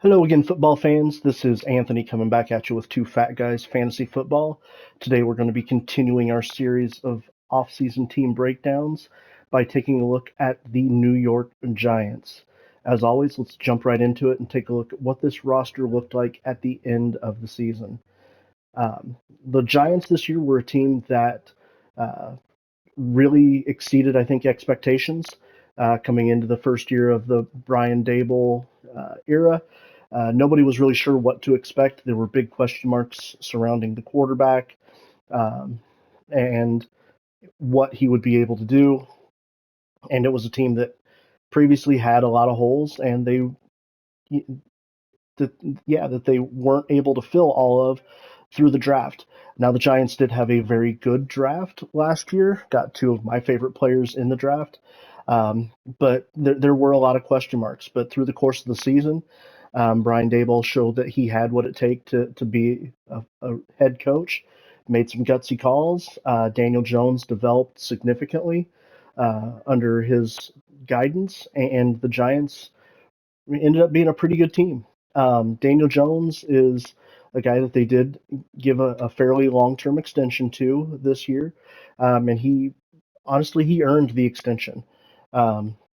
Hello again, football fans. This is Anthony coming back at you with Two Fat Guys Fantasy Football. Today we're going to be continuing our series of off-season team breakdowns by taking a look at the New York Giants. As always, let's jump right into it and take a look at what this roster looked like at the end of the season. Um, the Giants this year were a team that uh, really exceeded, I think, expectations coming into the first year of the Brian Dable era. Nobody was really sure what to expect. There were big question marks surrounding the quarterback um, and what he would be able to do. And it was a team that previously had a lot of holes, and that that they weren't able to fill all of through the draft. Now the Giants did have a very good draft last year. Got two of my favorite players in the draft, but there were a lot of question marks. But through the course of the season, Brian Daboll showed that he had what it takes to be a head coach. Made some gutsy calls. Daniel Jones developed significantly under his guidance, and the Giants ended up being a pretty good team. Daniel Jones is a guy that they did give a fairly long-term extension to this year, and he earned the extension.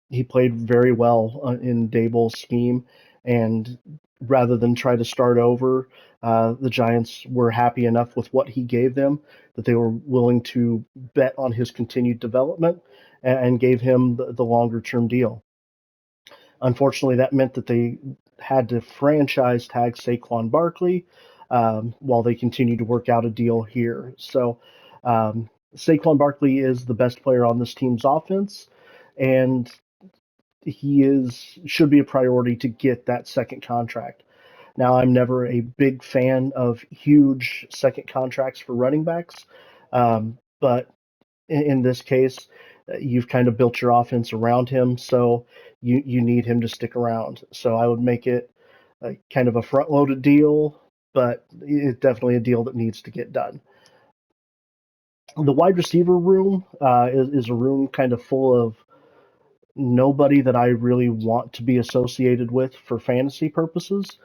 He played very well in Daboll's scheme, and rather than try to start over, the Giants were happy enough with what he gave them that they were willing to bet on his continued development and gave him the longer-term deal. Unfortunately, that meant that they had to franchise tag Saquon Barkley while they continued to work out a deal here. So Saquon Barkley is the best player on this team's offense, and he should be a priority to get that second contract. Now, I'm never a big fan of huge second contracts for running backs, but in this case, you've kind of built your offense around him, so you need him to stick around. So I would make it kind of a front-loaded deal, but it's definitely a deal that needs to get done. The wide receiver room is a room kind of full of nobody that I really want to be associated with for fantasy purposes.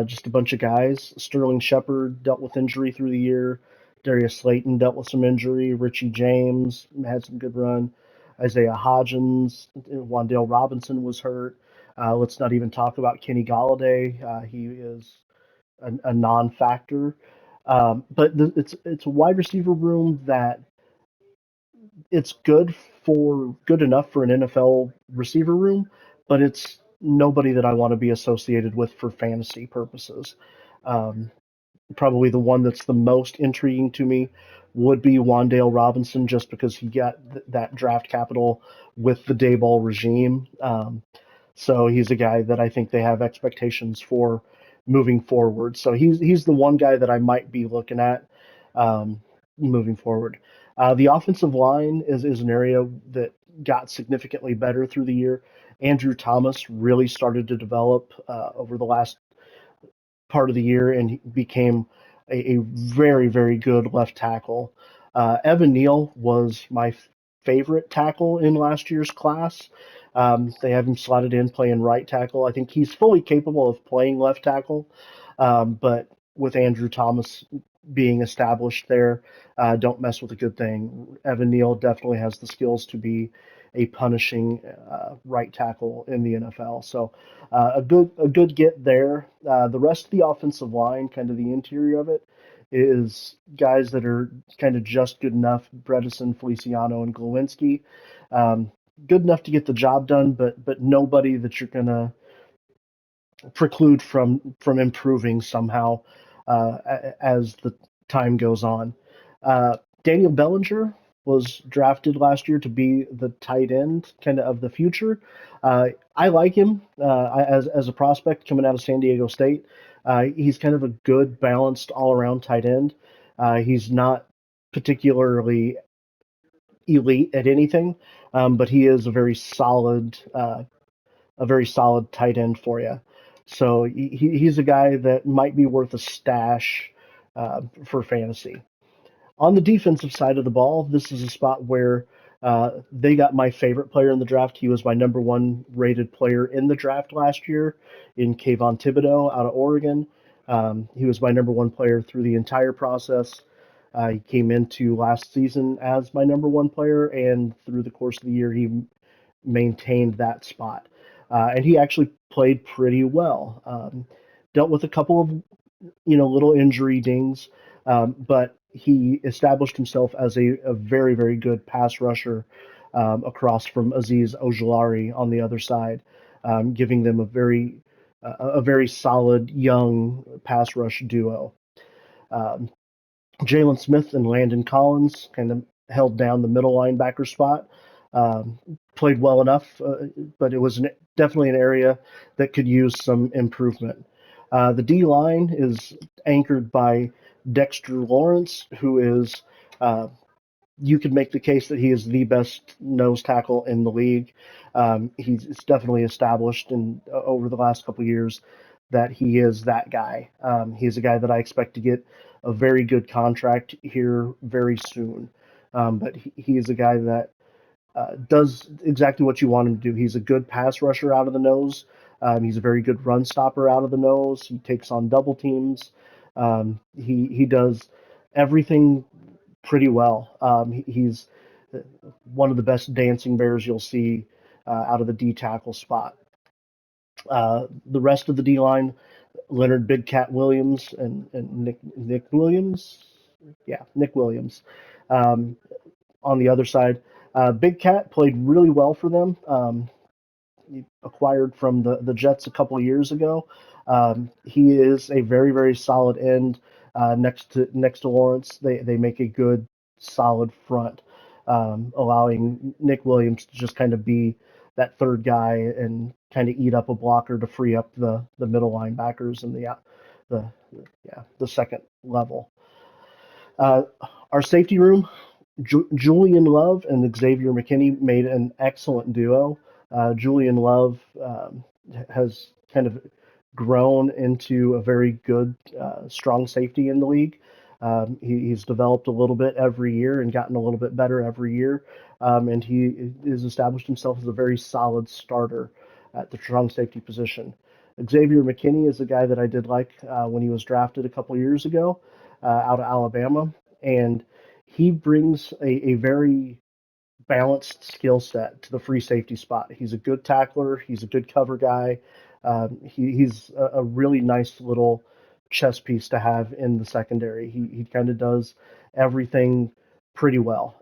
Just a bunch of guys. Sterling Shepard dealt with injury through the year. Darius Slayton dealt with some injury. Richie James had some good run. Isaiah Hodgins, Wan'Dale Robinson was hurt. Let's not even talk about Kenny Galladay. He is a non-factor. It's a wide receiver room that it's good enough for an NFL receiver room, but it's nobody that I want to be associated with for fantasy purposes. Um, Probably the one that's the most intriguing to me would be Wan'Dale Robinson, just because he got that draft capital with the Dayball regime. So he's a guy that I think they have expectations for moving forward. So he's the one guy that I might be looking at um, moving forward. The offensive line is an area that got significantly better through the year. Andrew Thomas really started to develop over the last part of the year and he became a very, very good left tackle. Evan Neal was my favorite tackle in last year's class. They have him slotted in playing right tackle. I think he's fully capable of playing left tackle, but with Andrew Thomas being established there, don't mess with a good thing. Evan Neal definitely has the skills to be a punishing right tackle in the NFL. So a good get there. The rest of the offensive line, kind of the interior of it, is guys that are kind of just good enough. Bredesen, Feliciano, and Glowinski. Um, Good enough to get the job done, but nobody that you're gonna preclude from improving somehow as the time goes on. Daniel Bellinger was drafted last year to be the tight end kind of the future. I like him as a prospect coming out of San Diego State. He's kind of a good, balanced, all around tight end. He's not particularly elite at anything, but he is a very solid tight end for you. So he's a guy that might be worth a stash for fantasy. On the defensive side of the ball, this is a spot where They got my favorite player in the draft. He was my number one rated player in the draft last year in Kayvon Thibodeau out of Oregon. He was my number one player through the entire process. He came into last season as my number one player, and through the course of the year, he maintained that spot. And he actually played pretty well. Dealt with a couple of little injury dings, but he established himself as a very, very good pass rusher across from Aziz Ojulari on the other side, giving them a very solid young pass rush duo. Um, Jalen Smith and Landon Collins kind of held down the middle linebacker spot. Um, Played well enough, but it was definitely an area that could use some improvement. The D line is anchored by Dexter Lawrence, who is you could make the case that he is the best nose tackle in the league. He's definitely established over the last couple of years that he is that guy. He's a guy that I expect to get a very good contract here very soon. But he is a guy that does exactly what you want him to do. He's a good pass rusher out of the nose. He's a very good run stopper out of the nose. He takes on double teams. He does everything pretty well. He's one of the best dancing bears you'll see out of the D tackle spot. The rest of the D line, Leonard Big Cat Williams and Nick Williams, yeah, Nick Williams. Um, on the other side, Big Cat played really well for them. Acquired from the Jets a couple of years ago. He is a very, very solid end next to Lawrence. They make a good solid front, allowing Nick Williams to just kind of be that third guy and kind of eat up a blocker to free up the middle linebackers and the the second level. Uh, our safety room, Julian Love and Xavier McKinney made an excellent duo. Julian Love has kind of grown into a very good, strong safety in the league. He's developed a little bit every year and gotten a little bit better every year. And he has established himself as a very solid starter at the strong safety position. Xavier McKinney is a guy that I did like when he was drafted a couple years ago out of Alabama. And he brings a very balanced skill set to the free safety spot. He's a good tackler. He's a good cover guy. He's a really nice little chess piece to have in the secondary. He kind of does everything pretty well.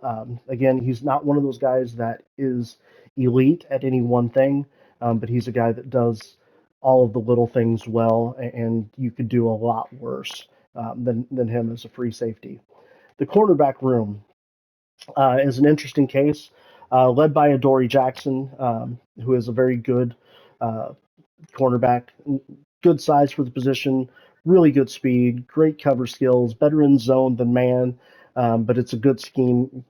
Again, he's not one of those guys that is elite at any one thing, but he's a guy that does all of the little things well, and you could do a lot worse than him as a free safety. The cornerback room is an interesting case, led by Adoree Jackson, who is a very good uh, cornerback, good size for the position, really good speed, great cover skills, better in zone than man, but it's a good scheme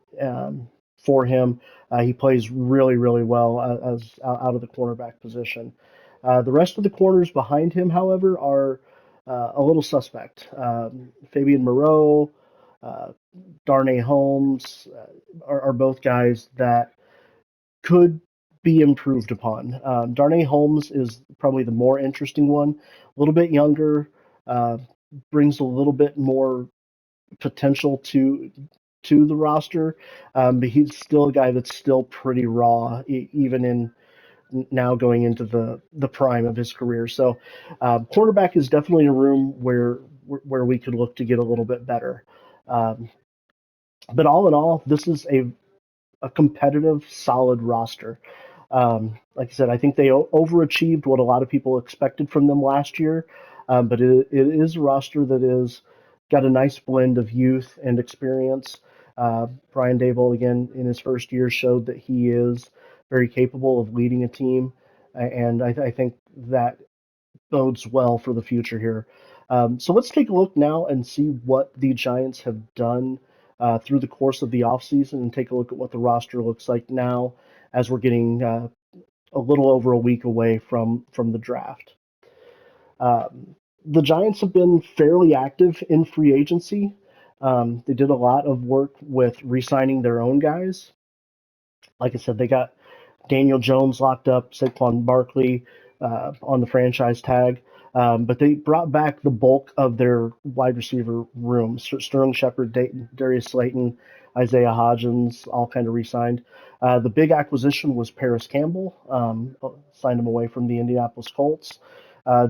for him. He plays really, really well as out of the cornerback position. The rest of the corners behind him, however, are a little suspect. Fabian Moreau, uh, Darnay Holmes are both guys that could be improved upon. Darnay Holmes is probably the more interesting one, a little bit younger, uh, brings a little bit more potential to the roster, but he's still a guy that's still pretty raw, even in now going into the prime of his career. So, quarterback is definitely a room where we could look to get a little bit better. Um, but all in all, this is a competitive, solid roster. Like I said, I think they overachieved what a lot of people expected from them last year, but it is a roster that is got a nice blend of youth and experience. Brian Dable, again, in his first year, showed that he is very capable of leading a team, and I think that bodes well for the future here. So let's take a look now and see what the Giants have done through the course of the offseason and take a look at what the roster looks like now as we're getting a little over a week away from the draft. The Giants have been fairly active in free agency. They did a lot of work with re signing their own guys. Like I said, they got Daniel Jones locked up, Saquon Barkley on the franchise tag. But they brought back the bulk of their wide receiver room. Sterling Shepard, Darius Slayton, Isaiah Hodgins, all kind of re-signed. The big acquisition was Paris Campbell, signed him away from the Indianapolis Colts.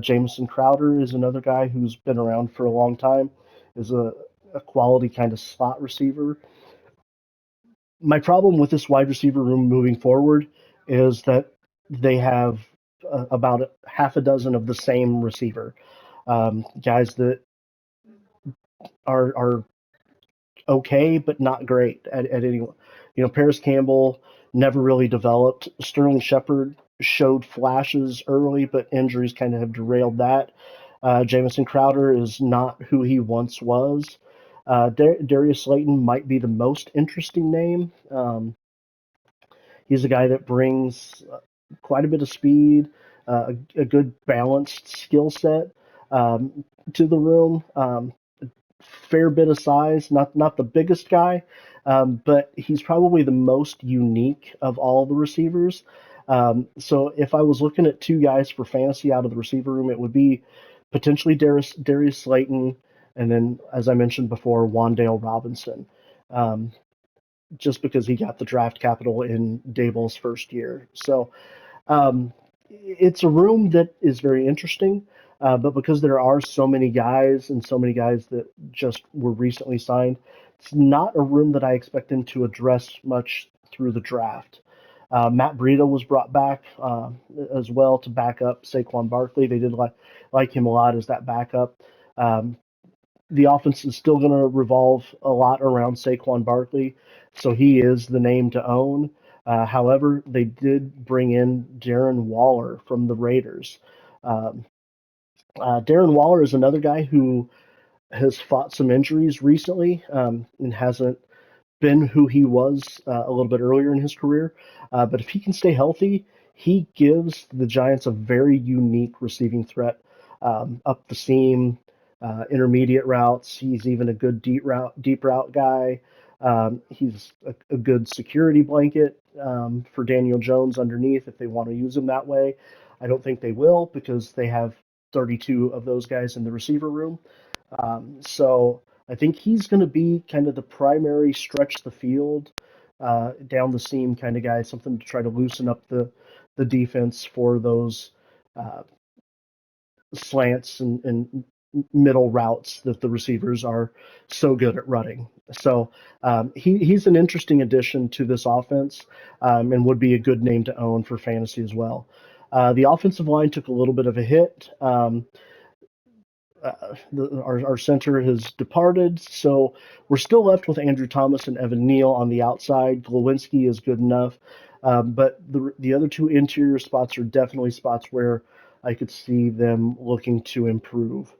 Jamison Crowder is another guy who's been around for a long time, is a quality kind of slot receiver. My problem with this wide receiver room moving forward is that they have about half a dozen of the same receiver, guys that are okay but not great at any. Paris Campbell never really developed. Sterling Shepard showed flashes early, but injuries kind of have derailed that. Jamison Crowder is not who he once was. Darius Slayton might be the most interesting name. He's a guy that brings quite a bit of speed, a good balanced skill set to the room. Fair bit of size, not the biggest guy, but he's probably the most unique of all the receivers. So if I was looking at two guys for fantasy out of the receiver room, it would be potentially Darius Slayton, and then, as I mentioned before, Wandale Robinson. Um, just because he got the draft capital in Daboll's first year. So it's a room that is very interesting, but because there are so many guys and so many guys that just were recently signed, it's not a room that I expect them to address much through the draft. Matt Breida was brought back as well to back up Saquon Barkley. They did like him a lot as that backup. Um, the offense is still going to revolve a lot around Saquon Barkley, so he is the name to own. However, they did bring in Darren Waller from the Raiders. Um, Darren Waller is another guy who has fought some injuries recently and hasn't been who he was a little bit earlier in his career. But if he can stay healthy, he gives the Giants a very unique receiving threat up the seam, intermediate routes. He's even a good deep route guy. He's a good security blanket for Daniel Jones underneath if they want to use him that way. I don't think they will because they have 32 of those guys in the receiver room. So I think he's going to be kind of the primary stretch the field, down the seam kind of guy, something to try to loosen up the defense for those uh, slants and middle routes that the receivers are so good at running. So he's an interesting addition to this offense and would be a good name to own for fantasy as well. The offensive line took a little bit of a hit. Our center has departed, so we're still left with Andrew Thomas and Evan Neal on the outside. Glowinski is good enough, but the other two interior spots are definitely spots where I could see them looking to improve.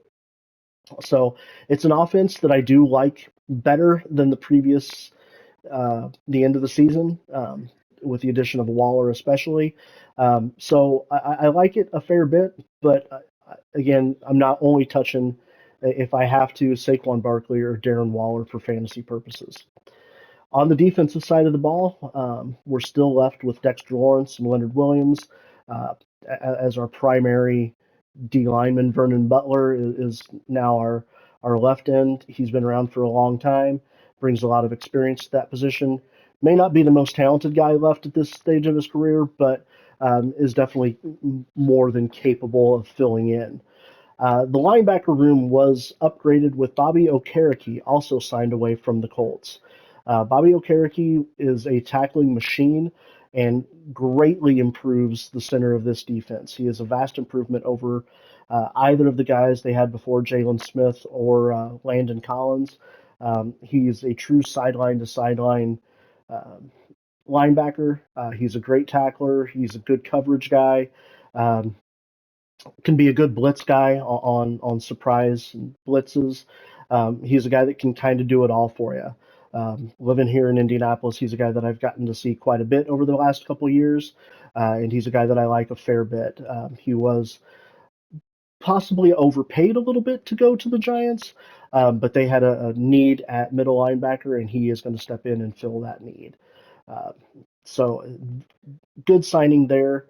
So it's an offense that I do like better than the end of the season, with the addition of Waller especially. So I like it a fair bit, but again, I'm not only touching if I have to Saquon Barkley or Darren Waller for fantasy purposes. On the defensive side of the ball, we're still left with Dexter Lawrence and Leonard Williams uh, as our primary D lineman. Vernon Butler is now our left end. He's been around for a long time, brings a lot of experience to that position. May not be the most talented guy left at this stage of his career, but is definitely more than capable of filling in. The linebacker room was upgraded with Bobby Okereke, also signed away from the Colts. Bobby Okereke is a tackling machine and greatly improves the center of this defense. He is a vast improvement over either of the guys they had before, Jalen Smith or Landon Collins. He is a true sideline to sideline uh, linebacker. He's a great tackler. He's a good coverage guy. Um, can be a good blitz guy on surprise blitzes. He's a guy that can kind of do it all for you. Living here in Indianapolis, he's a guy that I've gotten to see quite a bit over the last couple of years, and he's a guy that I like a fair bit. He was possibly overpaid a little bit to go to the Giants, but they had a need at middle linebacker, and he is going to step in and fill that need. Uh, So good signing there.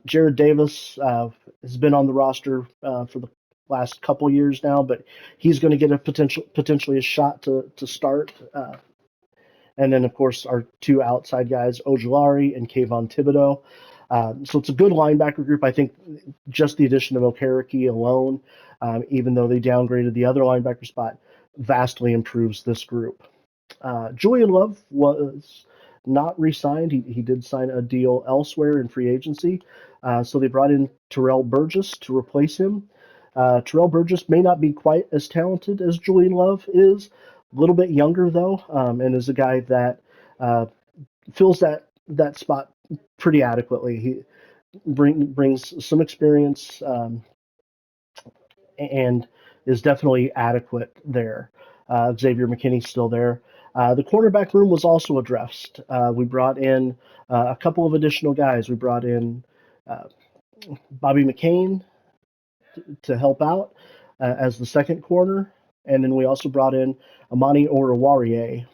Jared Davis has been on the roster for the last couple years now, but he's going to get a potentially a shot to start. And then, of course, our two outside guys, Ojulari and Kayvon Thibodeau. So it's a good linebacker group. I think just the addition of Okereke alone, even though they downgraded the other linebacker spot, vastly improves this group. Julian Love was not re-signed. He did sign a deal elsewhere in free agency. So they brought in Terrell Burgess to replace him. Terrell Burgess may not be quite as talented as Julian Love is, a little bit younger though, and is a guy that uh, fills that spot pretty adequately. He brings some experience and is definitely adequate there. Xavier McKinney's still there. The cornerback room was also addressed. We brought in a couple of additional guys. We brought in uh, Bobby McCain to help out as the second corner, and then we also brought in Amani Oruwariye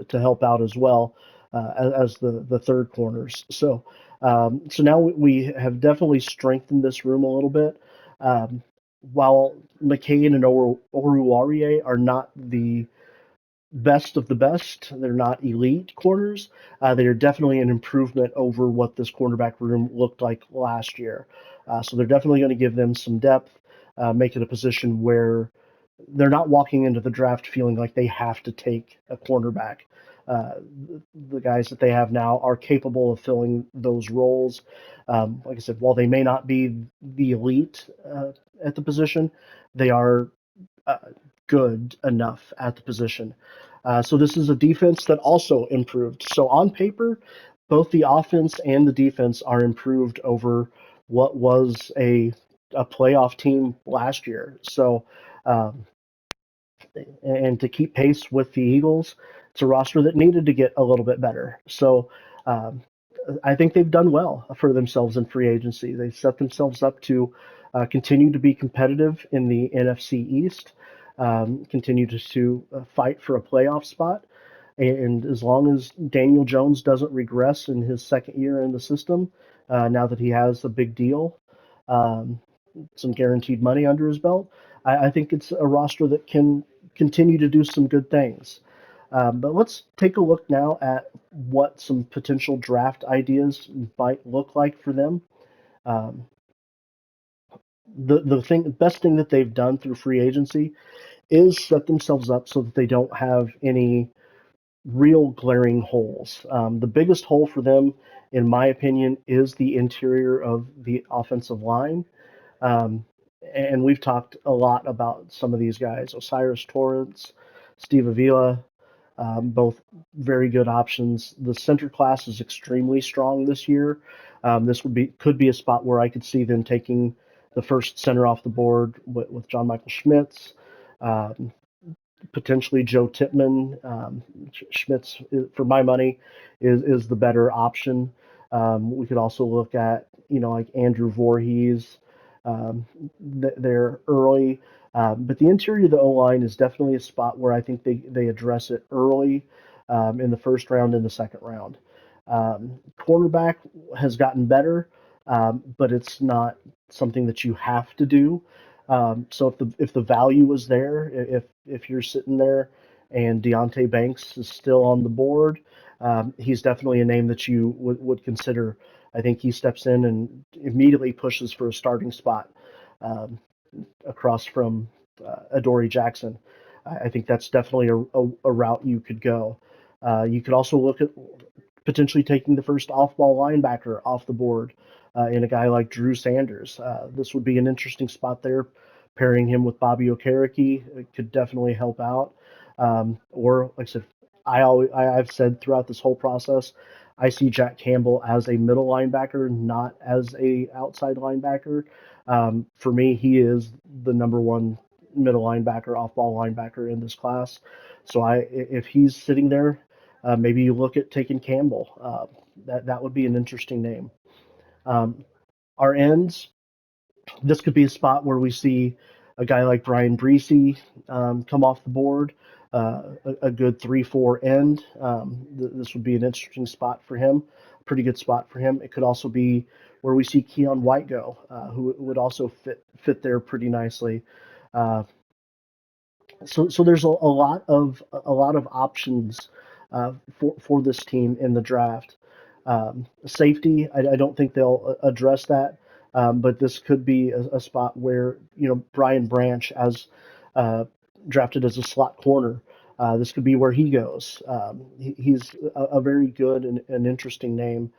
to help out as well as the third corners. So now we have definitely strengthened this room a little bit. Um, while McCain and Oruwariye are not the best of the best, they're not elite corners. They are definitely an improvement over what this cornerback room looked like last year. So they're definitely going to give them some depth, make it a position where they're not walking into the draft feeling like they have to take a cornerback. Uh, the guys that they have now are capable of filling those roles. Like I said, while they may not be the elite at the position, they are uh, good enough at the position. So this is a defense that also improved. So on paper, both the offense and the defense are improved over what was a playoff team last year. So um, and to keep pace with the Eagles, it's a roster that needed to get a little bit better. So um, I think they've done well for themselves in free agency. They set themselves up to continue to be competitive in the NFC East, continue to fight for a playoff spot. And as long as Daniel Jones doesn't regress in his second year in the system, now that he has a big deal, um, some guaranteed money under his belt, I think it's a roster that can continue to do some good things. But let's take a look now at what some potential draft ideas might look like for them. Um, the best thing that they've done through free agency is set themselves up so that they don't have any real glaring holes. The biggest hole for them, in my opinion, is the interior of the offensive line. Um, and we've talked a lot about some of these guys: Osiris Torrance, Steve Avila, both very good options. The center class is extremely strong this year. This could be a spot where I could see them taking the first center off the board with John Michael Schmitz, um, potentially Joe Tippmann. Schmitz, for my money, is the better option. We could also look at like Andrew Voorhees there early. But the interior of the O line is definitely a spot where I think they address it early in the first round and the second round. Cornerback has gotten better, but it's not something that you have to do. So if the value is there, if you're sitting there and Deontay Banks is still on the board, he's definitely a name that you would consider. I think he steps in and immediately pushes for a starting spot um, across from Adoree Jackson. I think that's definitely a route you could go. You could also look at potentially taking the first off-ball linebacker off the board in a guy like Drew Sanders. This would be an interesting spot there. Pairing him with Bobby Okereke could definitely help out. Or, like I said, I've said throughout this whole process, I see Jack Campbell as a middle linebacker, not as a outside linebacker. For me, he is the number one middle linebacker, off-ball linebacker in this class. So if he's sitting there, maybe you look at taking Campbell. That would be an interesting name. Um, our ends, this could be a spot where we see a guy like Brian Breesy come off the board. a good 3-4 end. This would be an interesting spot for him, pretty good spot for him. It could also be where we see Keon White go, who would also fit there pretty nicely. Uh, so there's a lot of options for this team in the draft. Safety, I don't think they'll address that, but this could be a spot where Brian Branch, as uh, drafted as a slot corner, this could be where he goes. He's a very good and interesting name,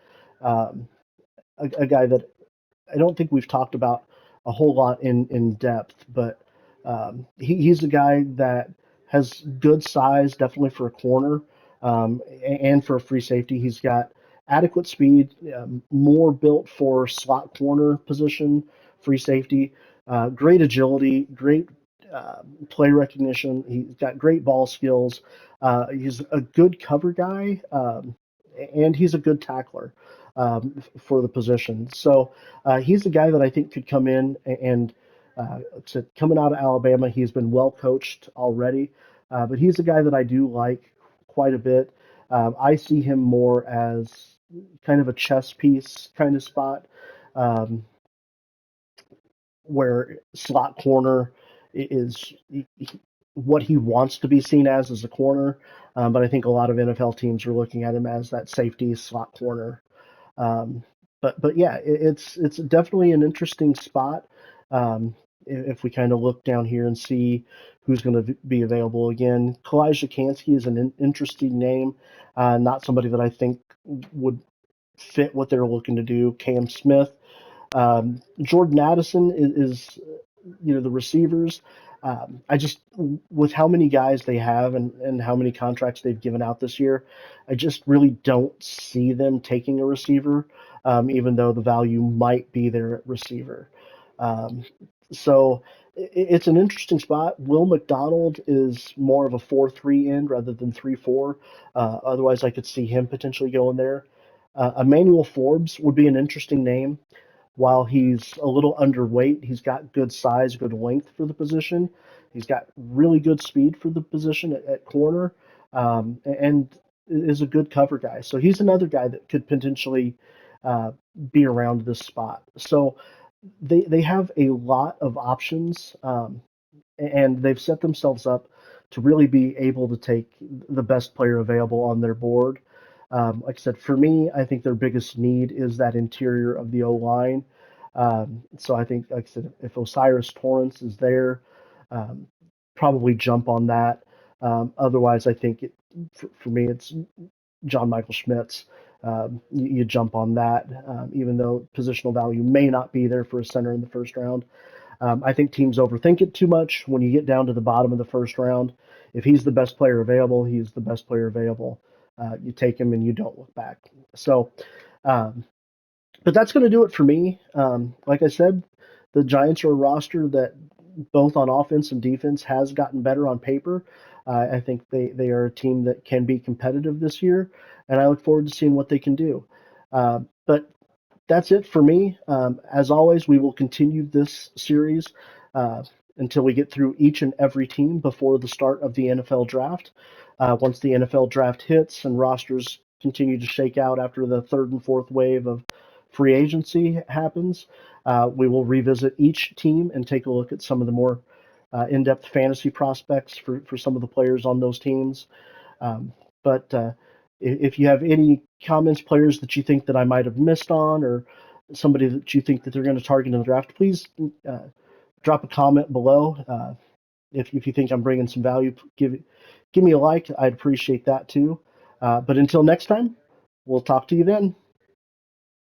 um, a guy that I don't think we've talked about a whole lot in depth, but he's a guy that has good size, definitely for a corner, and for a free safety. He's got adequate speed, more built for slot corner position, free safety, great agility, great play recognition. He's got great ball skills. He's a good cover guy, and he's a good tackler for the position. So he's a guy that I think could come in and coming out of Alabama, he's been well coached already, but he's a guy that I do like quite a bit. I see him more as kind of a chess piece kind of spot, um, where slot corner is what he wants to be seen as a corner. But I think a lot of NFL teams are looking at him as that safety slot corner. Um, but yeah, it's definitely an interesting spot. Um, if we kind of look down here and see who's going to be available again, Kalijah Kansky is an interesting name, not somebody that I think would fit what they're looking to do. Cam Smith, Jordan Addison is the receivers. I just, with how many guys they have and how many contracts they've given out this year, I just really don't see them taking a receiver, even though the value might be there at receiver. Um, so it's an interesting spot. Will McDonald is more of a 4-3 end rather than 3-4. Otherwise, I could see him potentially going there. Emmanuel Forbes would be an interesting name. While he's a little underweight, he's got good size, good length for the position. He's got really good speed for the position at corner, and is a good cover guy. So he's another guy that could potentially uh, be around this spot. So they have a lot of options, and they've set themselves up to really be able to take the best player available on their board. Like I said, for me, I think their biggest need is that interior of the O line. So I think, like I said, if Osiris Torrance is there, um, probably jump on that. Otherwise, I think for me, it's John Michael Schmitz. You jump on that, even though positional value may not be there for a center in the first round. I think teams overthink it too much when you get down to the bottom of the first round. If he's the best player available, he's the best player available. You take him and you don't look back. So, um, but that's going to do it for me. Like I said, the Giants are a roster that both on offense and defense has gotten better on paper. I think they are a team that can be competitive this year, and I look forward to seeing what they can do. But that's it for me. As always, we will continue this series uh, until we get through each and every team before the start of the NFL draft. Once the NFL draft hits and rosters continue to shake out after the third and fourth wave of free agency happens, we will revisit each team and take a look at some of the more in-depth fantasy prospects for some of the players on those teams. Um, but if you have any comments, players that you think that I might have missed on, or somebody that you think that they're going to target in the draft, please uh, drop a comment below. If you think I'm bringing some value, give me a like. I'd appreciate that too. But until next time, we'll talk to you then.